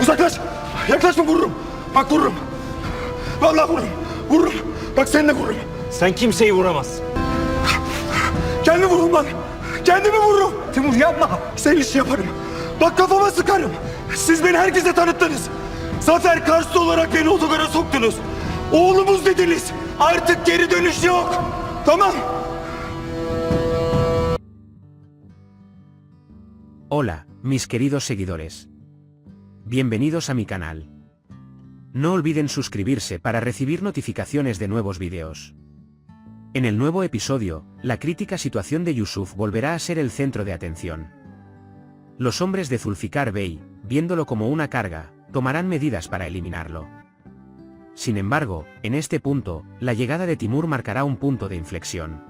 Uzaklaş! Yaklaşma, vururum! Bak vururum! Vallahi vururum! Vururum! Bak seni de vururum! Sen kimseyi vuramazsın. Kendimi vururum lan! Kendimi vururum! Timur yapma. Senin işi yaparım! Bak kafama sıkarım! Siz beni herkese tanıttınız! Zafer Karslı olarak beni otogara soktunuz! Oğlumuz dediniz! Artık geri dönüş yok! Tamam! Hola, mis queridos seguidores. Bienvenidos a mi canal. No olviden suscribirse para recibir notificaciones de nuevos videos. En el nuevo episodio, la crítica situación de Yusuf volverá a ser el centro de atención. Los hombres de Zulfikar Bey, viéndolo como una carga, tomarán medidas para eliminarlo. Sin embargo, en este punto, la llegada de Timur marcará un punto de inflexión.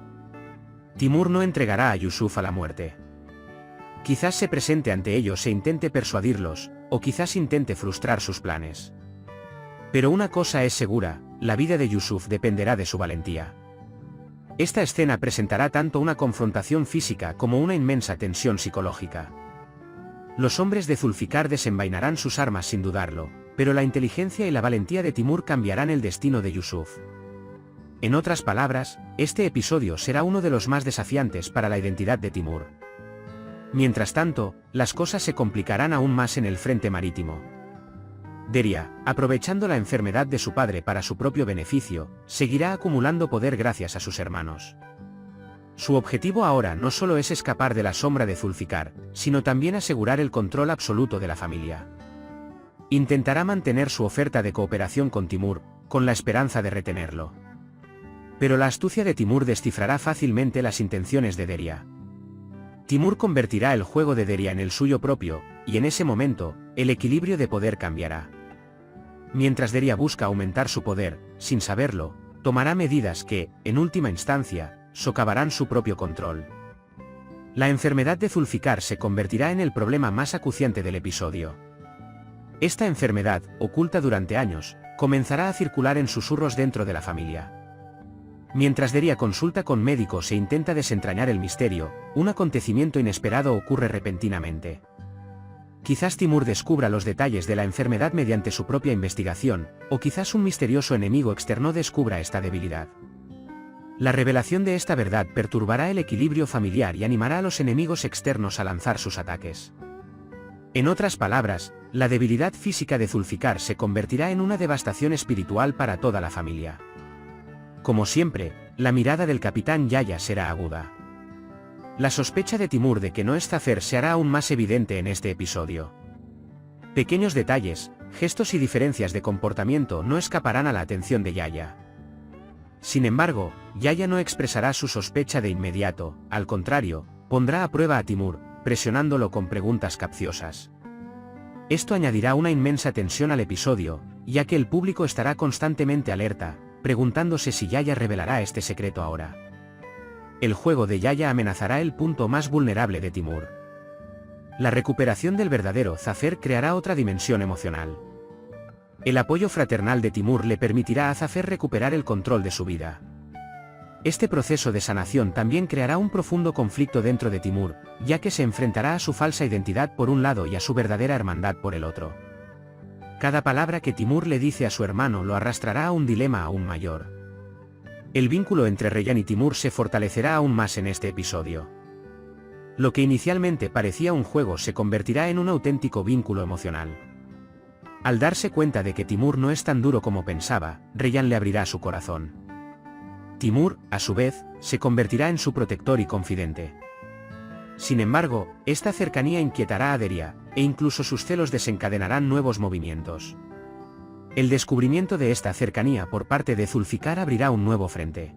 Timur no entregará a Yusuf a la muerte. Quizás se presente ante ellos e intente persuadirlos, o quizás intente frustrar sus planes. Pero una cosa es segura, la vida de Yusuf dependerá de su valentía. Esta escena presentará tanto una confrontación física como una inmensa tensión psicológica. Los hombres de Zulfikar desenvainarán sus armas sin dudarlo, pero la inteligencia y la valentía de Timur cambiarán el destino de Yusuf. En otras palabras, este episodio será uno de los más desafiantes para la identidad de Timur. Mientras tanto, las cosas se complicarán aún más en el frente marítimo. Deria, aprovechando la enfermedad de su padre para su propio beneficio, seguirá acumulando poder gracias a sus hermanos. Su objetivo ahora no solo es escapar de la sombra de Zulfikar, sino también asegurar el control absoluto de la familia. Intentará mantener su oferta de cooperación con Timur, con la esperanza de retenerlo. Pero la astucia de Timur descifrará fácilmente las intenciones de Deria. Timur convertirá el juego de Deria en el suyo propio, y en ese momento, el equilibrio de poder cambiará. Mientras Deria busca aumentar su poder, sin saberlo, tomará medidas que, en última instancia, socavarán su propio control. La enfermedad de Zulfikar se convertirá en el problema más acuciante del episodio. Esta enfermedad, oculta durante años, comenzará a circular en susurros dentro de la familia. Mientras Deria consulta con médicos e intenta desentrañar el misterio, un acontecimiento inesperado ocurre repentinamente. Quizás Timur descubra los detalles de la enfermedad mediante su propia investigación, o quizás un misterioso enemigo externo descubra esta debilidad. La revelación de esta verdad perturbará el equilibrio familiar y animará a los enemigos externos a lanzar sus ataques. En otras palabras, la debilidad física de Zulfikar se convertirá en una devastación espiritual para toda la familia. Como siempre, la mirada del capitán Yaya será aguda. La sospecha de Timur de que no es Zafer se hará aún más evidente en este episodio. Pequeños detalles, gestos y diferencias de comportamiento no escaparán a la atención de Yaya. Sin embargo, Yaya no expresará su sospecha de inmediato, al contrario, pondrá a prueba a Timur, presionándolo con preguntas capciosas. Esto añadirá una inmensa tensión al episodio, ya que el público estará constantemente alerta, preguntándose si Yaya revelará este secreto ahora. El juego de Yaya amenazará el punto más vulnerable de Timur. La recuperación del verdadero Zafer creará otra dimensión emocional. El apoyo fraternal de Timur le permitirá a Zafer recuperar el control de su vida. Este proceso de sanación también creará un profundo conflicto dentro de Timur, ya que se enfrentará a su falsa identidad por un lado y a su verdadera hermandad por el otro. Cada palabra que Timur le dice a su hermano lo arrastrará a un dilema aún mayor. El vínculo entre Reyyan y Timur se fortalecerá aún más en este episodio. Lo que inicialmente parecía un juego se convertirá en un auténtico vínculo emocional. Al darse cuenta de que Timur no es tan duro como pensaba, Reyyan le abrirá su corazón. Timur, a su vez, se convertirá en su protector y confidente. Sin embargo, esta cercanía inquietará a Deria, e incluso sus celos desencadenarán nuevos movimientos. El descubrimiento de esta cercanía por parte de Zulfikar abrirá un nuevo frente.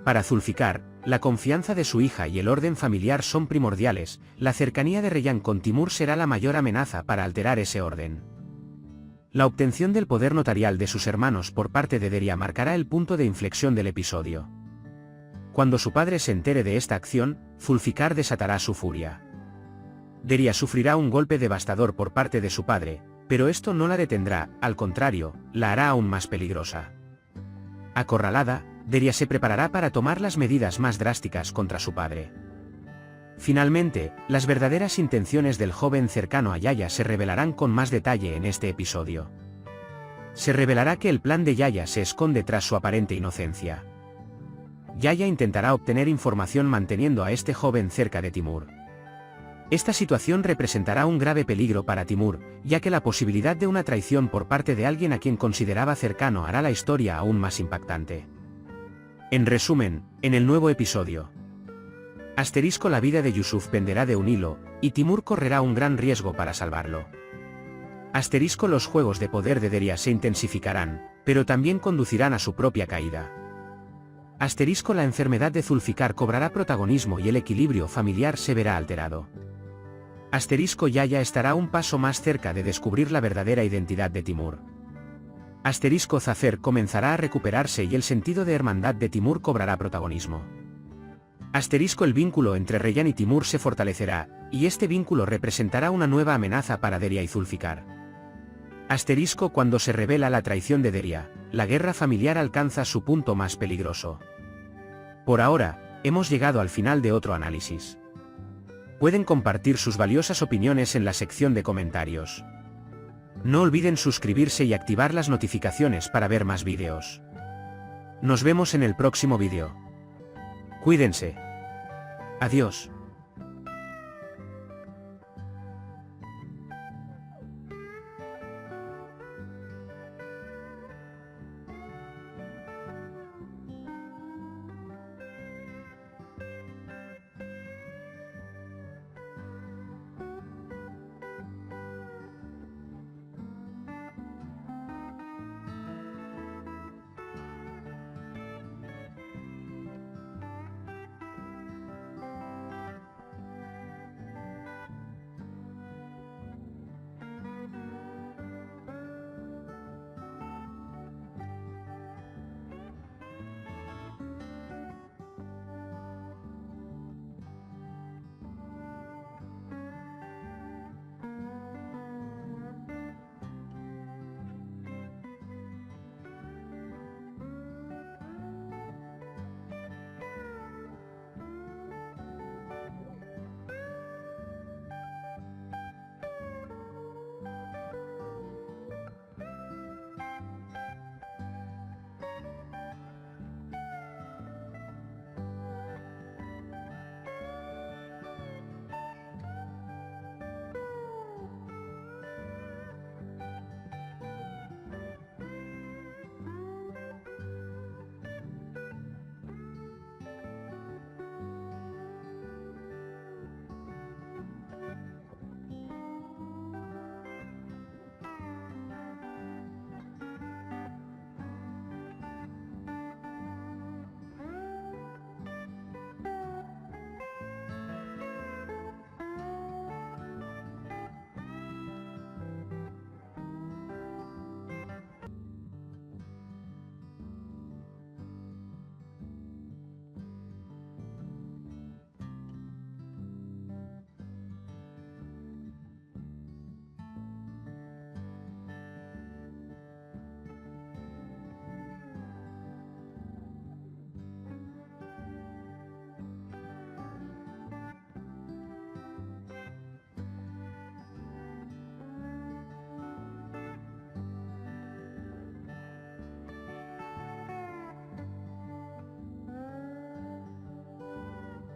Para Zulfikar, la confianza de su hija y el orden familiar son primordiales, la cercanía de Reyyan con Timur será la mayor amenaza para alterar ese orden. La obtención del poder notarial de sus hermanos por parte de Deria marcará el punto de inflexión del episodio. Cuando su padre se entere de esta acción, Zulfikar desatará su furia. Deria sufrirá un golpe devastador por parte de su padre, pero esto no la detendrá, al contrario, la hará aún más peligrosa. Acorralada, Deria se preparará para tomar las medidas más drásticas contra su padre. Finalmente, las verdaderas intenciones del joven cercano a Yaya se revelarán con más detalle en este episodio. Se revelará que el plan de Yaya se esconde tras su aparente inocencia. Yaya intentará obtener información manteniendo a este joven cerca de Timur. Esta situación representará un grave peligro para Timur, ya que la posibilidad de una traición por parte de alguien a quien consideraba cercano hará la historia aún más impactante. En resumen, en el nuevo episodio, la vida de Yusuf penderá de un hilo, y Timur correrá un gran riesgo para salvarlo. Los juegos de poder de Deria se intensificarán, pero también conducirán a su propia caída. La enfermedad de Zulfikar cobrará protagonismo y el equilibrio familiar se verá alterado. Yaya estará un paso más cerca de descubrir la verdadera identidad de Timur. Zafer comenzará a recuperarse y el sentido de hermandad de Timur cobrará protagonismo. El vínculo entre Reyyan y Timur se fortalecerá, y este vínculo representará una nueva amenaza para Deria y Zulfikar. Cuando se revela la traición de Deria, la guerra familiar alcanza su punto más peligroso. Por ahora, hemos llegado al final de otro análisis. Pueden compartir sus valiosas opiniones en la sección de comentarios. No olviden suscribirse y activar las notificaciones para ver más vídeos. Nos vemos en el próximo vídeo. Cuídense. Adiós.